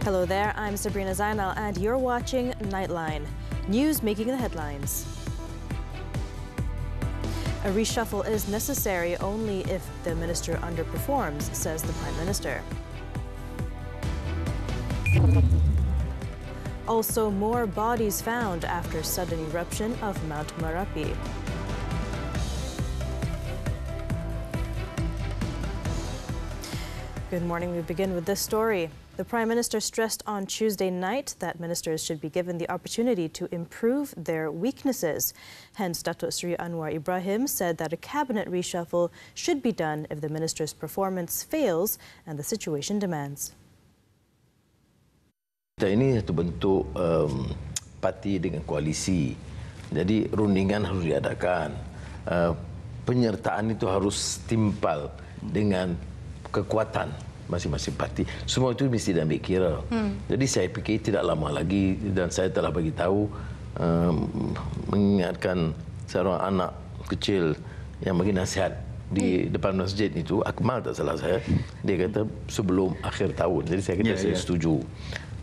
Hello there, I'm Sabrina Zainal and you're watching Nightline, news making the headlines. A reshuffle is necessary only if the minister underperforms, says the Prime Minister. Also, more bodies found after sudden eruption of Mount Marapi. Good morning. We begin with this story. The Prime Minister stressed on Tuesday night that ministers should be given the opportunity to improve their weaknesses. Hence, Datuk Seri Anwar Ibrahim said that a cabinet reshuffle should be done if the minister's performance fails and the situation demands. Ini satu bentuk parti dengan koalisi. Jadi rundingan harus diadakan. Penyertaan itu harus timpal dengan kekuatan masing-masing parti. Semua itu mesti diambil kira. Jadi saya fikir tidak lama lagi dan saya telah bagi tahu mengingatkan seorang anak kecil yang bagi nasihat di depan masjid itu, Akmal tak salah saya, dia kata sebelum akhir tahun. Jadi saya kata saya setuju.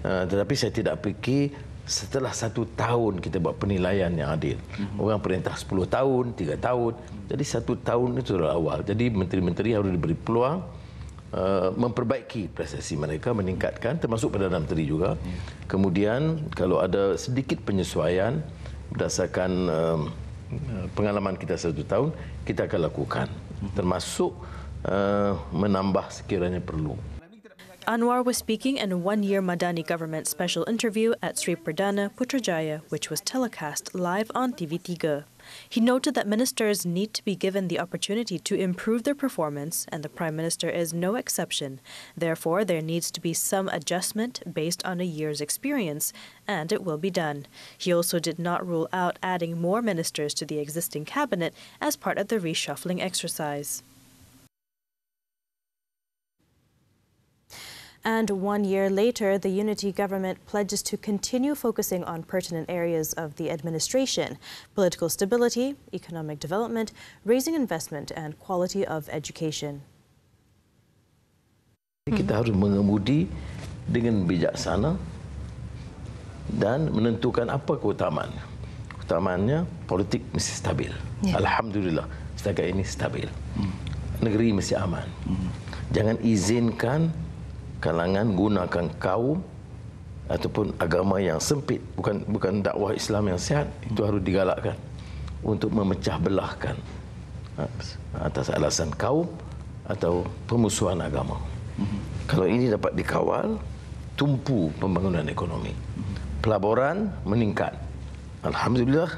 Tetapi saya tidak fikir setelah 1 tahun kita buat penilaian yang adil. Orang perintah 10 tahun, 3 tahun. Jadi 1 tahun itu adalah awal. Jadi menteri-menteri harus diberi peluang memperbaiki prestasi mereka, meningkatkan, termasuk Perdana Menteri juga. Kemudian kalau ada sedikit penyesuaian berdasarkan pengalaman kita 1 tahun, kita akan lakukan. Termasuk menambah sekiranya perlu. Anwar was speaking in a one-year Madani government special interview at Sri Perdana Putrajaya, which was telecast live on TV3. He noted that ministers need to be given the opportunity to improve their performance, and the Prime Minister is no exception. Therefore, there needs to be some adjustment based on a year's experience, and it will be done. He also did not rule out adding more ministers to the existing cabinet as part of the reshuffling exercise. And 1 year later, the unity government pledges to continue focusing on pertinent areas of the administration: political stability, economic development, raising investment, and quality of education. Kita harus mengemudi dengan bijaksana dan menentukan apa keutamaan. Keutamaannya politik mesti stabil. Alhamdulillah, setakat ini stabil. Negeri mesti aman. Jangan izinkan kalangan gunakan kaum ataupun agama yang sempit, bukan dakwah Islam yang sihat, itu harus digalakkan untuk memecah belahkan atas alasan kaum atau pemusuhan agama. Kalau ini dapat dikawal, tumpu pembangunan ekonomi. Pelaburan meningkat. Alhamdulillah,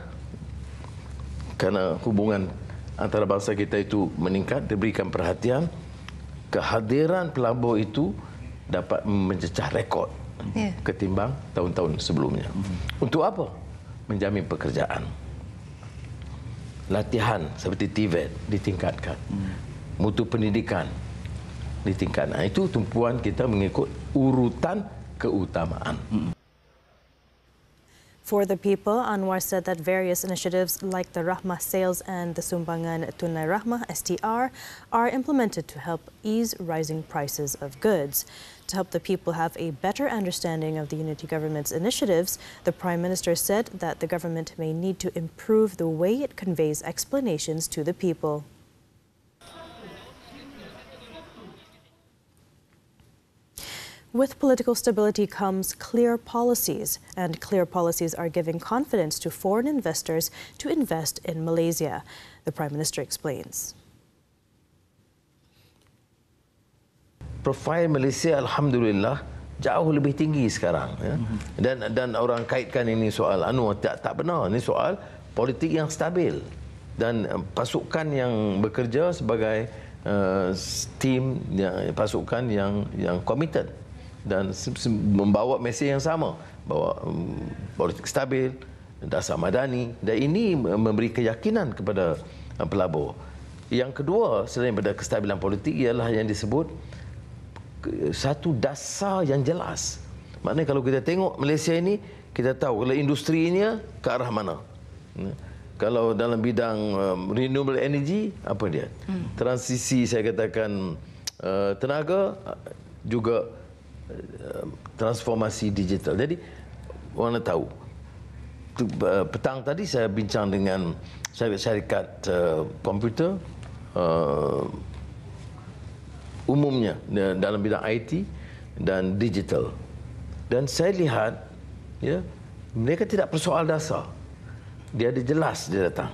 kerana hubungan antara bangsa kita itu meningkat, diberikan perhatian, kehadiran pelabur itu dapat mencecah rekod ketimbang tahun-tahun sebelumnya. Untuk apa? Menjamin pekerjaan. Latihan seperti TVET ditingkatkan. Mutu pendidikan ditingkatkan. Itu tumpuan kita mengikut urutan keutamaan. For the people, Anwar said that various initiatives like the Rahmah Sales and the Sumbangan Tunai Rahmah (STR) are implemented to help ease rising prices of goods. To help the people have a better understanding of the unity government's initiatives, the Prime Minister said that the government may need to improve the way it conveys explanations to the people. With political stability comes clear policies, and clear policies are giving confidence to foreign investors to invest in Malaysia. The Prime Minister explains. Profil Malaysia alhamdulillah jauh lebih tinggi sekarang, ya. Dan orang kaitkan ini soal tak benar, ini soal politik yang stabil dan pasukan yang bekerja sebagai tim, pasukan yang committed dan membawa mesej yang sama, bahawa politik stabil, dasar madani, dan ini memberi keyakinan kepada pelabur. Yang kedua, selain daripada kestabilan politik, ialah yang disebut satu dasar yang jelas. Maknanya kalau kita tengok Malaysia ini, kita tahu kalau industrinya ke arah mana. Kalau dalam bidang renewable energy, apa dia? Transisi, saya katakan, tenaga juga transformasi digital. Jadi orang nak tahu. Petang tadi saya bincang dengan syarikat komputer umumnya dalam bidang IT dan digital. Dan saya lihat ya, mereka tidak persoal dasar. Dia ada jelas dia datang.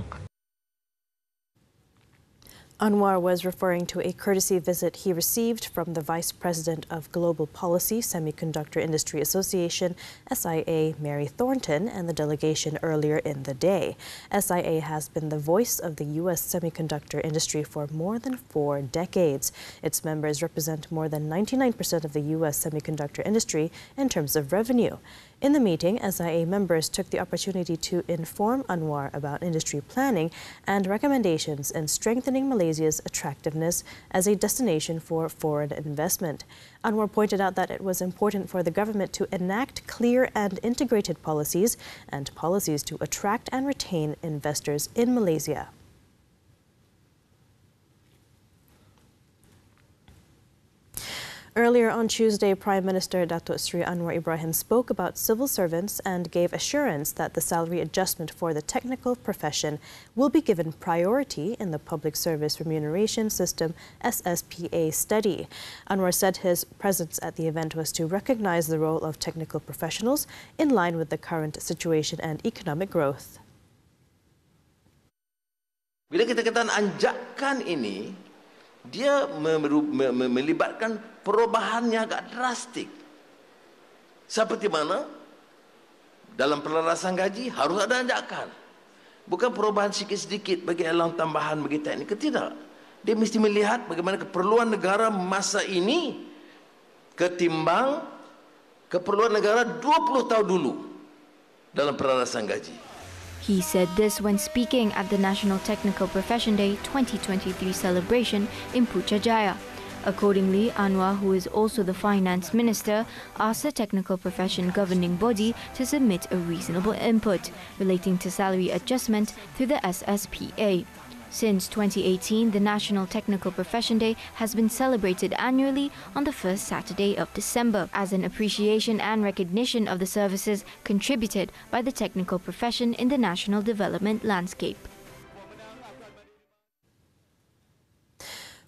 Anwar was referring to a courtesy visit he received from the Vice President of Global Policy, Semiconductor Industry Association, SIA, Mary Thornton, and the delegation earlier in the day. SIA has been the voice of the U.S. semiconductor industry for more than 4 decades. Its members represent more than 99% of the U.S. semiconductor industry in terms of revenue. In the meeting, SIA members took the opportunity to inform Anwar about industry planning and recommendations in strengthening Malaysia's attractiveness as a destination for foreign investment. Anwar pointed out that it was important for the government to enact clear and integrated policies and policies to attract and retain investors in Malaysia. Earlier on Tuesday, Prime Minister Datuk Seri Anwar Ibrahim spoke about civil servants and gave assurance that the salary adjustment for the technical profession will be given priority in the Public Service Remuneration System SSPA study. Anwar said his presence at the event was to recognize the role of technical professionals in line with the current situation and economic growth. Bila kita katakan anjakan ini, dia melibatkan perubahan yang agak drastik. Seperti mana? Dalam pelarasan gaji harus ada anjakan. Bukan perubahan sikit-sedikit bagi alam tambahan bagi teknik, tidak. Dia mesti melihat bagaimana keperluan negara masa ini ketimbang keperluan negara 20 tahun dulu dalam pelarasan gaji. He said this when speaking at the National Technical Profession Day 2023 celebration in Putrajaya. Accordingly, Anwar, who is also the Finance Minister, asked the technical profession governing body to submit a reasonable input relating to salary adjustment through the SSPA. Since 2018, the National Technical Profession Day has been celebrated annually on the first Saturday of December as an appreciation and recognition of the services contributed by the technical profession in the national development landscape.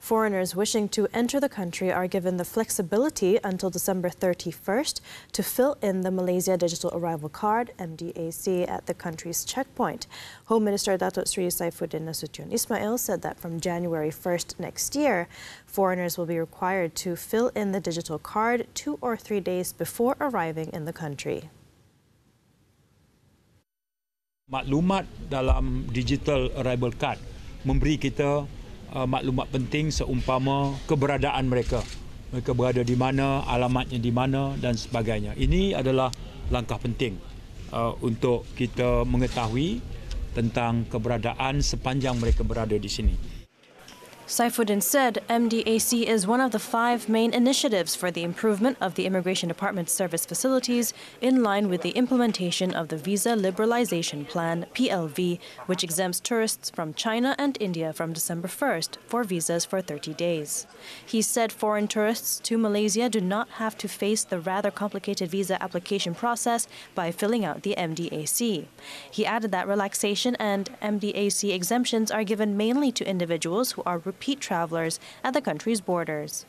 Foreigners wishing to enter the country are given the flexibility until December 31st to fill in the Malaysia Digital Arrival Card, MDAC, at the country's checkpoint. Home Minister Datuk Seri Saifuddin Nasution Ismail said that from January 1st next year, foreigners will be required to fill in the digital card 2 or 3 days before arriving in the country. Maklumat dalam Digital Arrival Card memberi kita maklumat penting seumpama keberadaan mereka. Mereka berada di mana, alamatnya di mana dan sebagainya. Ini adalah langkah penting untuk kita mengetahui tentang keberadaan sepanjang mereka berada di sini. Saifuddin said MDAC is one of the 5 main initiatives for the improvement of the Immigration Department's service facilities in line with the implementation of the Visa Liberalization Plan, PLV, which exempts tourists from China and India from December 1st for visas for 30 days. He said foreign tourists to Malaysia do not have to face the rather complicated visa application process by filling out the MDAC. He added that relaxation and MDAC exemptions are given mainly to individuals who are repeat travelers at the country's borders.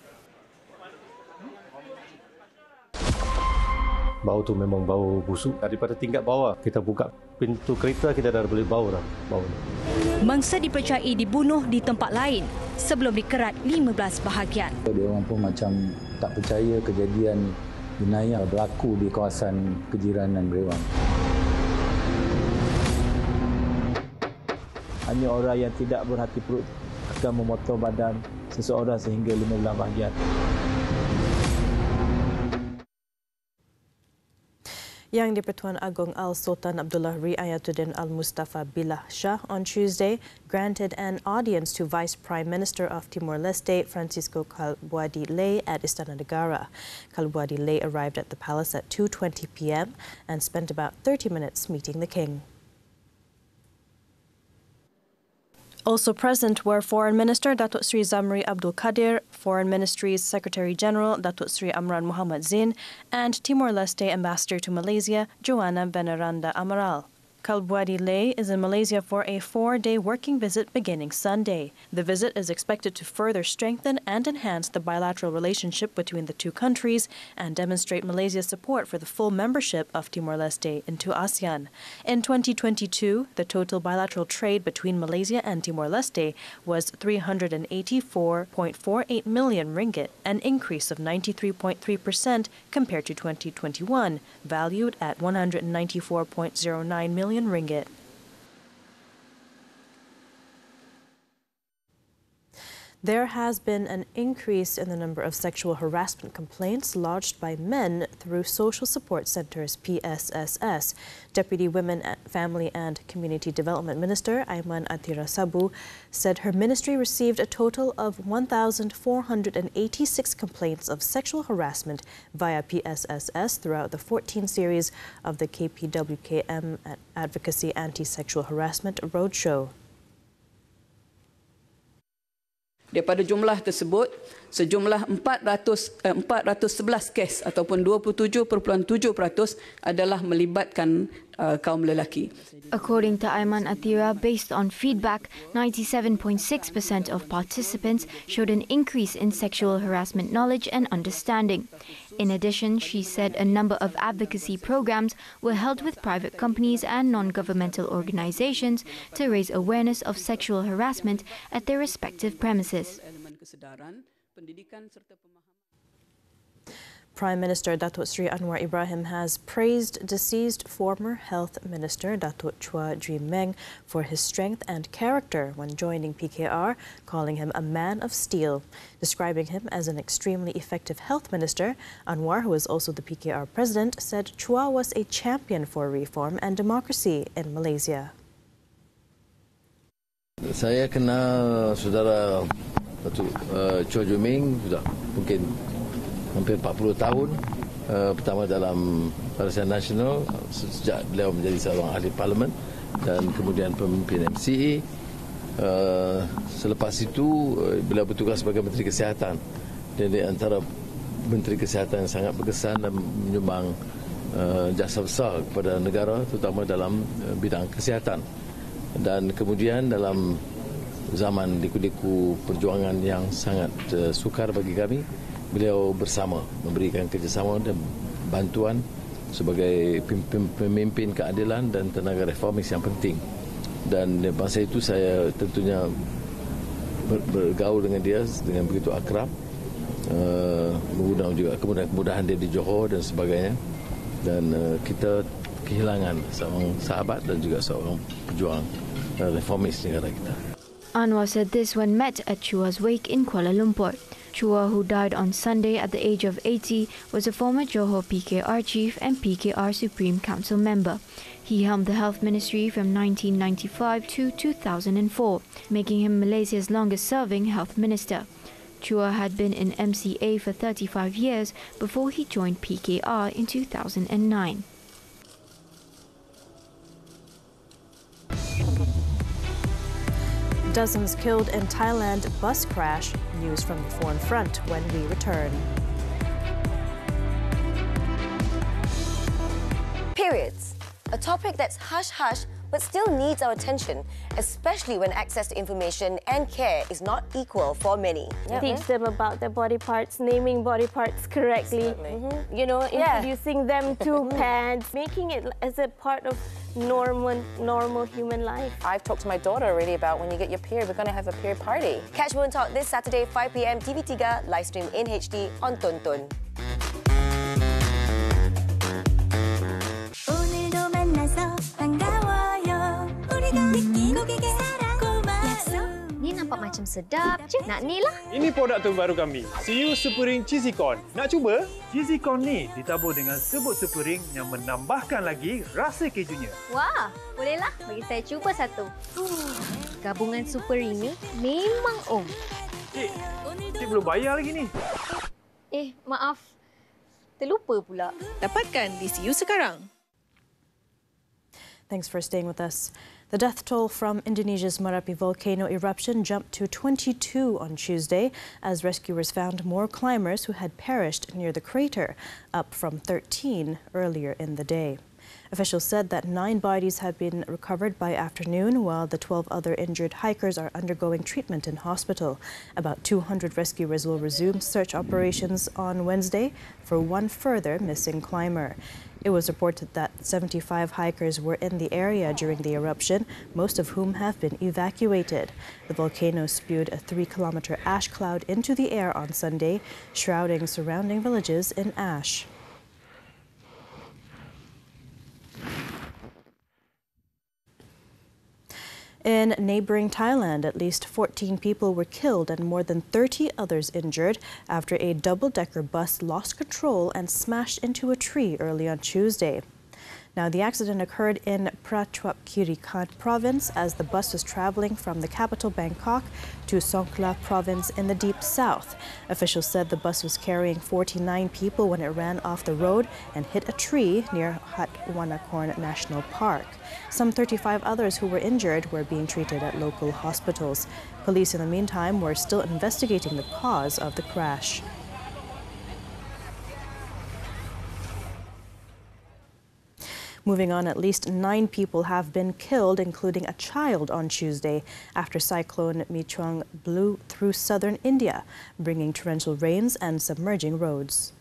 Bau tu memang bau busuk. Daripada tingkat bawah, kita buka pintu kereta, kita dah boleh bau dah. Bau. Mangsa dipercayai dibunuh di tempat lain sebelum dikerat 15 bahagian. Dia orang pun macam tak percaya kejadian jenayah berlaku di kawasan kejiranan Berewang. Hanya orang yang tidak berhati perut akan memotong badan seseorang sehingga 15 bahagian. Yang di-Pertuan Agong Al-Sultan Abdullah Riayatuddin Al-Mustafa Billah Shah on Tuesday granted an audience to Vice Prime Minister of Timor-Leste, Francisco Kalbuadi Ley, at Istana Negara. Kalbuadi Ley arrived at the palace at 2:20 p.m. and spent about 30 minutes meeting the king. Also present were Foreign Minister Datuk Sri Zamri Abdul Kadir, Foreign Ministry's Secretary General Datuk Sri Amran Muhammad Zain, and Timor-Leste Ambassador to Malaysia Joanna Veneranda Amaral. Kalbuadi Lay is in Malaysia for a 4-day working visit beginning Sunday. The visit is expected to further strengthen and enhance the bilateral relationship between the two countries and demonstrate Malaysia's support for the full membership of Timor-Leste into ASEAN. In 2022, the total bilateral trade between Malaysia and Timor-Leste was 384.48 million ringgit, an increase of 93.3% compared to 2021, valued at 194.09 million ringgit. There has been an increase in the number of sexual harassment complaints lodged by men through Social Support Centres PSSS. Deputy Women, Family and Community Development Minister Aiman Atira Sabu said her ministry received a total of 1,486 complaints of sexual harassment via PSSS throughout the 14 series of the KPWKM Advocacy Anti-Sexual Harassment Roadshow. Daripada jumlah tersebut, sejumlah 411 kes ataupun 27.7% adalah melibatkan kaum lelaki. According to Aiman Atira, based on feedback, 97.6% of participants showed an increase in sexual harassment knowledge and understanding. In addition, she said a number of advocacy programs were held with private companies and non-governmental organizations to raise awareness of sexual harassment at their respective premises. Prime Minister Datuk Sri Anwar Ibrahim has praised deceased former Health Minister Datuk Chua Jui Meng for his strength and character when joining PKR, calling him a man of steel. Describing him as an extremely effective health minister, Anwar, who is also the PKR president, said Chua was a champion for reform and democracy in Malaysia. Saya kenal saudara Datuk Chua Jui Meng sudah mungkin hampir 40 tahun, pertama dalam Barisan Nasional sejak beliau menjadi seorang ahli parlimen dan kemudian pemimpin MCA. Selepas itu beliau bertugas sebagai Menteri Kesihatan dan di antara Menteri Kesihatan yang sangat berkesan dan menyumbang jasa besar kepada negara terutama dalam bidang kesihatan. Dan kemudian dalam zaman liku-liku perjuangan yang sangat sukar bagi kami, beliau bersama memberikan kerjasama dan bantuan sebagai pemimpin keadilan dan tenaga reformis yang penting. Dan masa itu saya tentunya bergaul dengan dia dengan begitu akrab, menggunakan juga kemudahan dia di Johor dan sebagainya. Dan kita kehilangan seorang sahabat dan juga seorang pejuang reformis negara kita. Anwar said this when met at Chua's wake in Kuala Lumpur. Chua, who died on Sunday at the age of 80, was a former Johor PKR chief and PKR Supreme Council member. He helmed the Health Ministry from 1995 to 2004, making him Malaysia's longest-serving health minister. Chua had been in MCA for 35 years before he joined PKR in 2009. Dozens killed in Thailand Bus Crash. News from the foreign front when we return. Periods. A topic that's hush-hush but still needs our attention, especially when access to information and care is not equal for many. Teach them about their body parts, naming body parts correctly, you know, introducing them to pads, making it as a part of normal human life. I've talked to my daughter already about when you get your period, we're going to have a period party. Catch Women Talk this Saturday, 5 p.m. TV3, live stream in HD on Tonton. Ni nampak macam sedap je. Nak ni lah. Ini produk terbaru kami, Siu Supering Cheesy Corn. Nak cuba? Cheesy Corn ni ditabur dengan serbuk supering yang menambahkan lagi rasa kejunya. Wah, bolehlah bagi saya cuba satu. Gabungan supering ni memang Cik belum bayar lagi ni. Maaf. Terlupa pula. Dapatkan di Siu sekarang. Thanks for staying with us. The death toll from Indonesia's Marapi volcano eruption jumped to 22 on Tuesday as rescuers found more climbers who had perished near the crater, up from 13 earlier in the day. Officials said that 9 bodies had been recovered by afternoon, while the 12 other injured hikers are undergoing treatment in hospital. About 200 rescuers will resume search operations on Wednesday for one further missing climber. It was reported that 75 hikers were in the area during the eruption, most of whom have been evacuated. The volcano spewed a 3-kilometer ash cloud into the air on Sunday, shrouding surrounding villages in ash. In neighboring Thailand, at least 14 people were killed and more than 30 others injured after a double-decker bus lost control and smashed into a tree early on Tuesday. Now, the accident occurred in Prachuap Khiri Khan province as the bus was traveling from the capital Bangkok to Songkhla province in the deep south. Officials said the bus was carrying 49 people when it ran off the road and hit a tree near Hat Wanakorn National Park. Some 35 others who were injured were being treated at local hospitals. Police in the meantime were still investigating the cause of the crash. Moving on, at least 9 people have been killed, including a child, on Tuesday after Cyclone Mong blew through southern India, bringing torrential rains and submerging roads.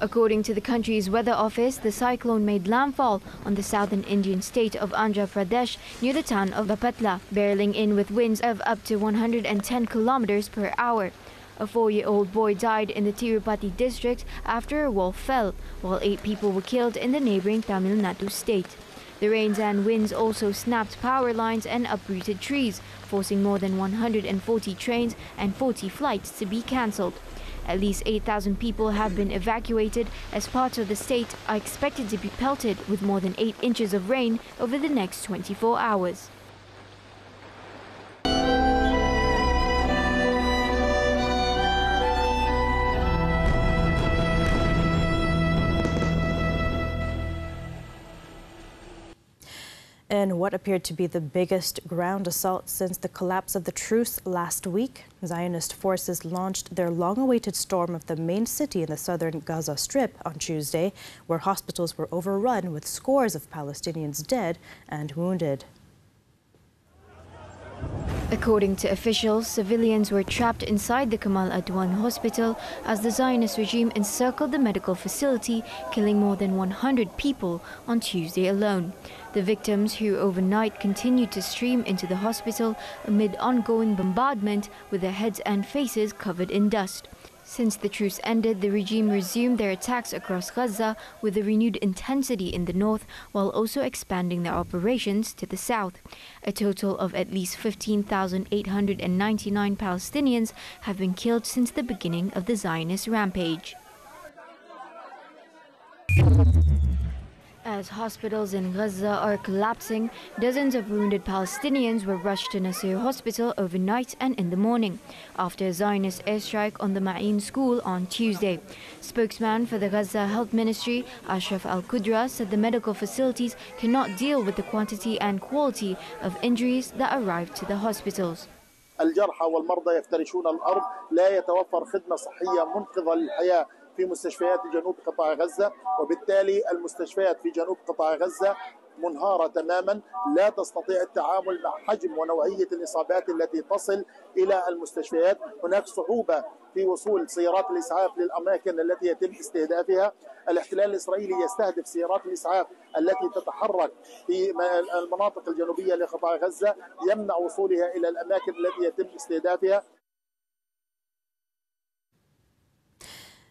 According to the country's weather office, the cyclone made landfall on the southern Indian state of Andhra Pradesh near the town of Bapatla, barreling in with winds of up to 110 kilometers per hour. A 4-year-old boy died in the Tirupati district after a wall fell, while 8 people were killed in the neighboring Tamil Nadu state. The rains and winds also snapped power lines and uprooted trees, forcing more than 140 trains and 40 flights to be cancelled. At least 8,000 people have been evacuated as parts of the state are expected to be pelted with more than 8 inches of rain over the next 24 hours. In what appeared to be the biggest ground assault since the collapse of the truce last week, Zionist forces launched their long-awaited storm of the main city in the southern Gaza Strip on Tuesday, where hospitals were overrun with scores of Palestinians dead and wounded. According to officials, civilians were trapped inside the Kamal Adwan hospital as the Zionist regime encircled the medical facility, killing more than 100 people on Tuesday alone. The victims, who overnight continued to stream into the hospital amid ongoing bombardment, with their heads and faces covered in dust. Since the truce ended, the regime resumed their attacks across Gaza with a renewed intensity in the north, while also expanding their operations to the south. A total of at least 15,899 Palestinians have been killed since the beginning of the Zionist rampage. As hospitals in Gaza are collapsing, dozens of wounded Palestinians were rushed to Nasser Hospital overnight and in the morning, after a Zionist airstrike on the Ma'in school on Tuesday. Spokesman for the Gaza Health Ministry, Ashraf Al-Qudra, said the medical facilities cannot deal with the quantity and quality of injuries that arrived to the hospitals. الجرحى والمرضى يفترشون الأرض، لا يتوفر خدمة صحية منقذة للحياة في مستشفيات جنوب قطاع غزة، وبالتالي المستشفيات في جنوب قطاع غزة منهارة تماما، لا تستطيع التعامل مع حجم ونوعية الإصابات التي تصل إلى المستشفيات. هناك صعوبة في وصول سيارات الإسعاف للأماكن التي يتم استهدافها. الاحتلال الإسرائيلي يستهدف سيارات الإسعاف التي تتحرك في المناطق الجنوبية لقطاع غزة، يمنع وصولها إلى الأماكن التي يتم استهدافها.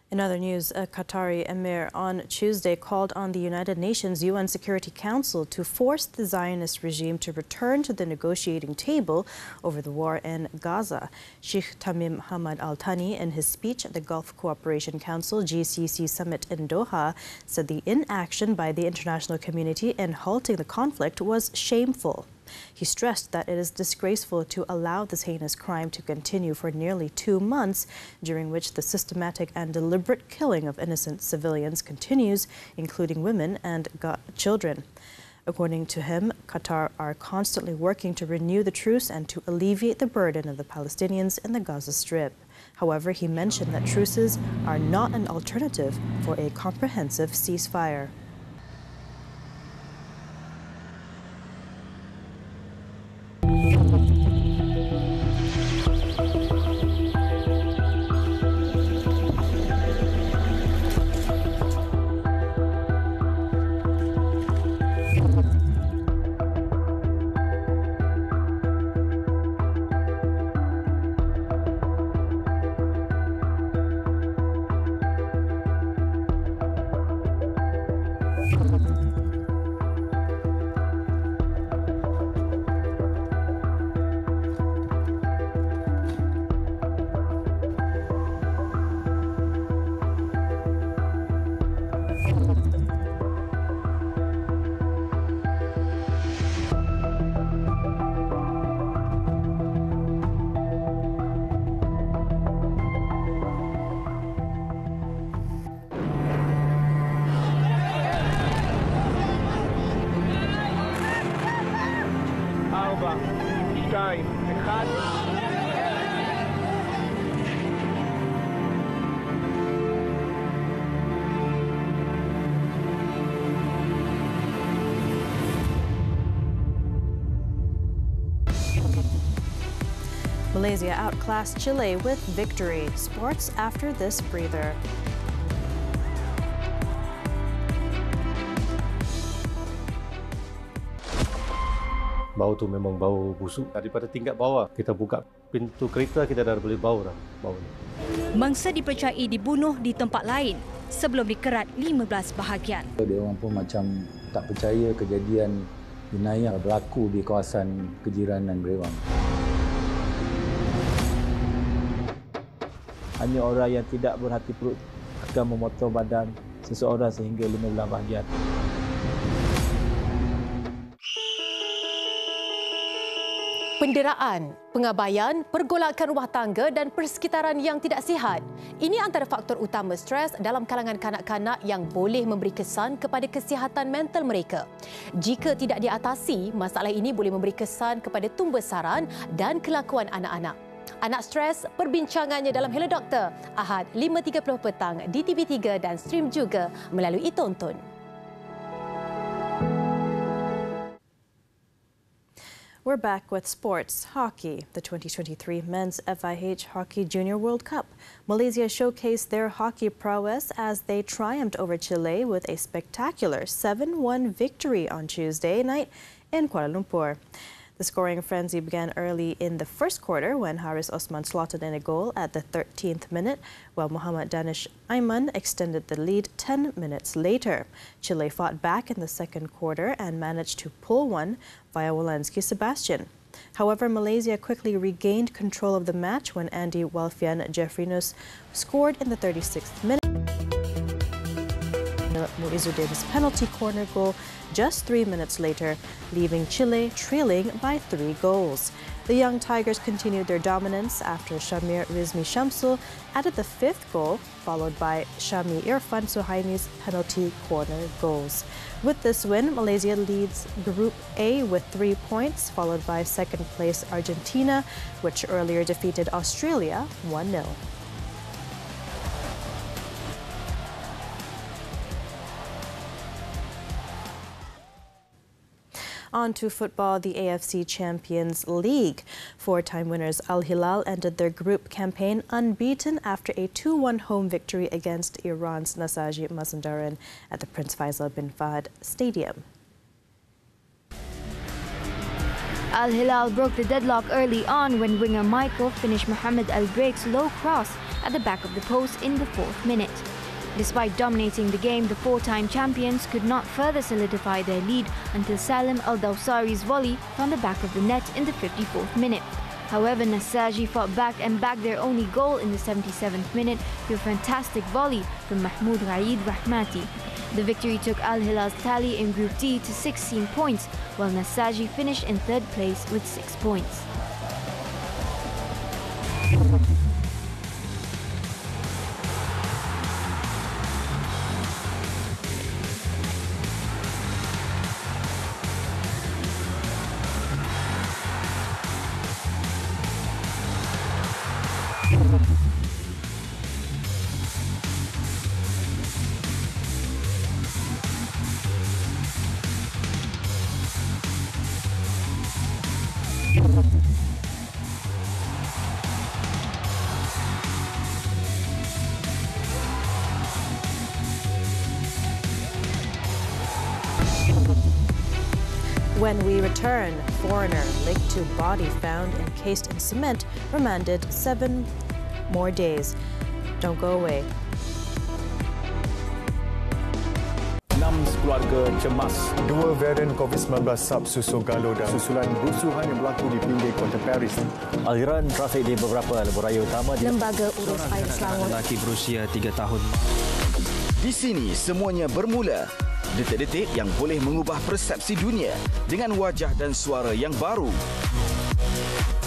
In other news, a Qatari emir on Tuesday called on the United Nations UN Security Council to force the Zionist regime to return to the negotiating table over the war in Gaza. Sheikh Tamim Hamad Al Thani, in his speech at the Gulf Cooperation Council GCC summit in Doha, said the inaction by the international community in halting the conflict was shameful. He stressed that it is disgraceful to allow this heinous crime to continue for nearly 2 months, during which the systematic and deliberate killing of innocent civilians continues, including women and children. According to him, Qatar are constantly working to renew the truce and to alleviate the burden of the Palestinians in the Gaza Strip. However, he mentioned that truces are not an alternative for a comprehensive ceasefire. Malaysia outclassed Chile with victory. Sports after this breather. Bau tu memang bau busuk. Daripada tingkat bawah, kita buka pintu kereta, kita dah boleh bau dah bau ni. Mangsa dipercayai dibunuh di tempat lain sebelum dikerat 15 bahagian. Dia orang pun macam tak percaya kejadian jenayah berlaku di kawasan kejiranan Rewang. Hanya orang yang tidak berhati perut akan memotong badan seseorang sehingga 15 bahagian. Penderaan, pengabaian, pergolakan rumah tangga dan persekitaran yang tidak sihat. Ini antara faktor utama stres dalam kalangan kanak-kanak yang boleh memberi kesan kepada kesihatan mental mereka. Jika tidak diatasi, masalah ini boleh memberi kesan kepada tumbesaran dan kelakuan anak-anak. Anak stres, perbincangannya dalam Hello Doktor, Ahad 5.30 petang di TV3 dan stream juga melalui Tonton. We're back with sports. Hockey. The 2023 Men's FIH Hockey Junior World Cup. Malaysia showcased their hockey prowess as they triumphed over Chile with a spectacular 7-1 victory on Tuesday night in Kuala Lumpur. The scoring frenzy began early in the first quarter when Haris Osman slotted in a goal at the 13th minute, while Muhammad Danish Aiman extended the lead 10 minutes later. Chile fought back in the second quarter and managed to pull one via Wolanski Sebastian. However, Malaysia quickly regained control of the match when Andy Walfian Jeffrinus scored in the 36th minute. Muizuddin's penalty corner goal just 3 minutes later, leaving Chile trailing by 3 goals. The young Tigers continued their dominance after Shamir Rizmi Shamsul added the 5th goal, followed by Shami Irfan Suhaimi's penalty corner goals. With this win, Malaysia leads Group A with 3 points, followed by second place Argentina, which earlier defeated Australia 1-0. On to football, the AFC Champions League. 4-time winners Al Hilal ended their group campaign unbeaten after a 2-1 home victory against Iran's Nasaji Mazandaran at the Prince Faisal bin Fahd Stadium. Al Hilal broke the deadlock early on when winger Michael finished Mohamed Al Break's low cross at the back of the post in the 4th minute. Despite dominating the game, the 4-time champions could not further solidify their lead until Salim Al-Dawsari's volley found the back of the net in the 54th minute. However, Nasaji fought back and bagged their only goal in the 77th minute with a fantastic volley from Mahmoud Raid Rahmati. The victory took Al Hilal's tally in Group D to 16 points, while Nasaji finished in third place with 6 points. When we return, foreigner linked to body found encased in cement remanded 7 more days. Don't go away. 6 keluarga cemas. 2 varian COVID-19 sub-susul Galo dan susulan rusuhan yang berlaku di pinggir kota Paris. Aliran trafik di beberapa lebuh utama. Lembaga Urus Air Selangor. Lelaki berusia 3 tahun. Di sini semuanya bermula. Detik-detik yang boleh mengubah persepsi dunia dengan wajah dan suara yang baru.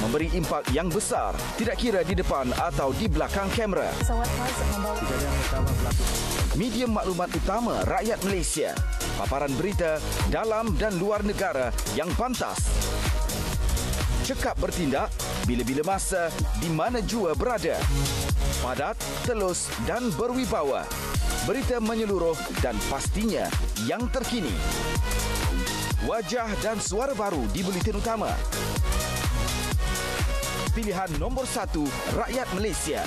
Memberi impak yang besar, tidak kira di depan atau di belakang kamera. Medium maklumat utama rakyat Malaysia. Paparan berita dalam dan luar negara yang pantas. Cekap bertindak bila-bila masa di mana jua berada. Padat, telus dan berwibawa. Berita menyeluruh dan pastinya yang terkini. Wajah dan suara baru di Buletin Utama. Pilihan nombor 1 rakyat Malaysia.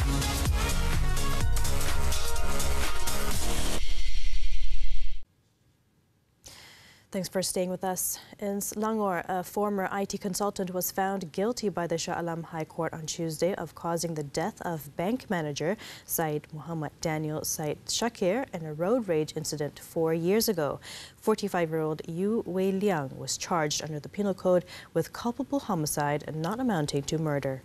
Thanks for staying with us. In Selangor, a former IT consultant was found guilty by the Shah Alam High Court on Tuesday of causing the death of bank manager Syed Muhammad Daniel Syed Shakir in a road rage incident 4 years ago. 45-year-old Yu Wei Liang was charged under the Penal Code with culpable homicide not amounting to murder.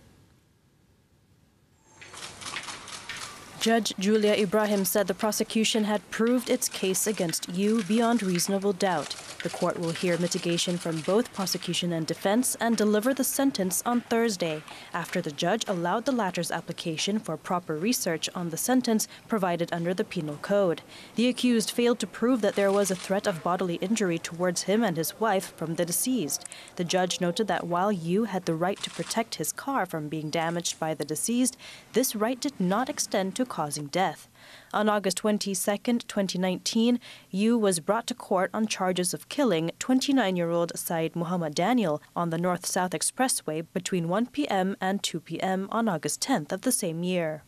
Judge Julia Ibrahim said the prosecution had proved its case against Yu beyond reasonable doubt. The court will hear mitigation from both prosecution and defense and deliver the sentence on Thursday, after the judge allowed the latter's application for proper research on the sentence provided under the Penal Code. The accused failed to prove that there was a threat of bodily injury towards him and his wife from the deceased. The judge noted that while Yu had the right to protect his car from being damaged by the deceased, this right did not extend to causing death. On August 22, 2019, Yu was brought to court on charges of killing 29-year-old Syed Muhammad Daniel on the North-South Expressway between 1 p.m. and 2 p.m. on August 10th of the same year.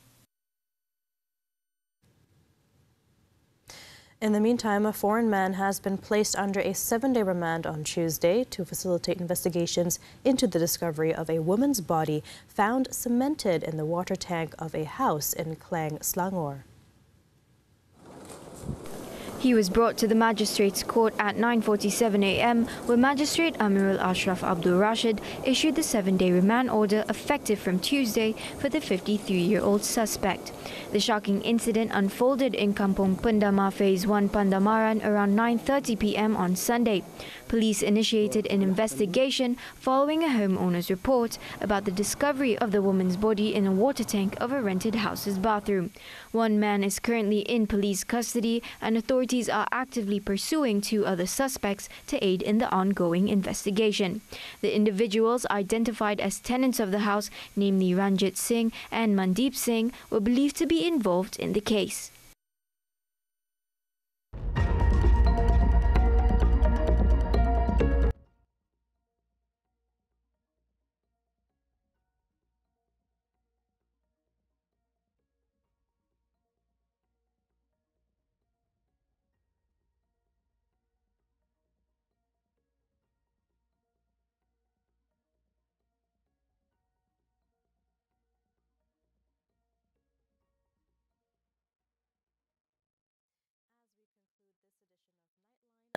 In the meantime, a foreign man has been placed under a 7-day remand on Tuesday to facilitate investigations into the discovery of a woman's body found cemented in the water tank of a house in Klang, Selangor. He was brought to the Magistrates Court at 9:47 a.m, where Magistrate Amirul Ashraf Abdul Rashid issued the 7-day remand order effective from Tuesday for the 53-year-old suspect. The shocking incident unfolded in Kampung Pendama Phase 1 Pandamaran around 9:30 p.m. on Sunday. Police initiated an investigation following a homeowner's report about the discovery of the woman's body in a water tank of a rented house's bathroom. One man is currently in police custody, and authorities are actively pursuing 2 other suspects to aid in the ongoing investigation. The individuals identified as tenants of the house, namely Ranjit Singh and Mandeep Singh, were believed to be involved in the case.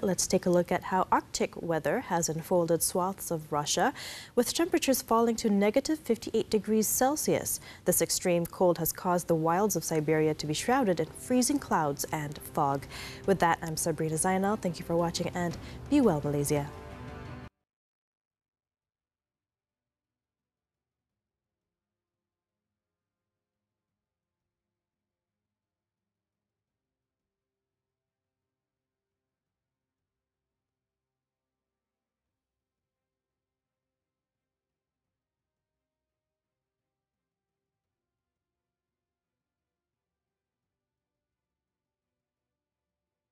let's take a look at how Arctic weather has enfolded swaths of Russia, with temperatures falling to negative 58 degrees Celsius. This extreme cold has caused the wilds of Siberia to be shrouded in freezing clouds and fog. With that, I'm Sabrina Zainal. Thank you for watching and be well, Malaysia.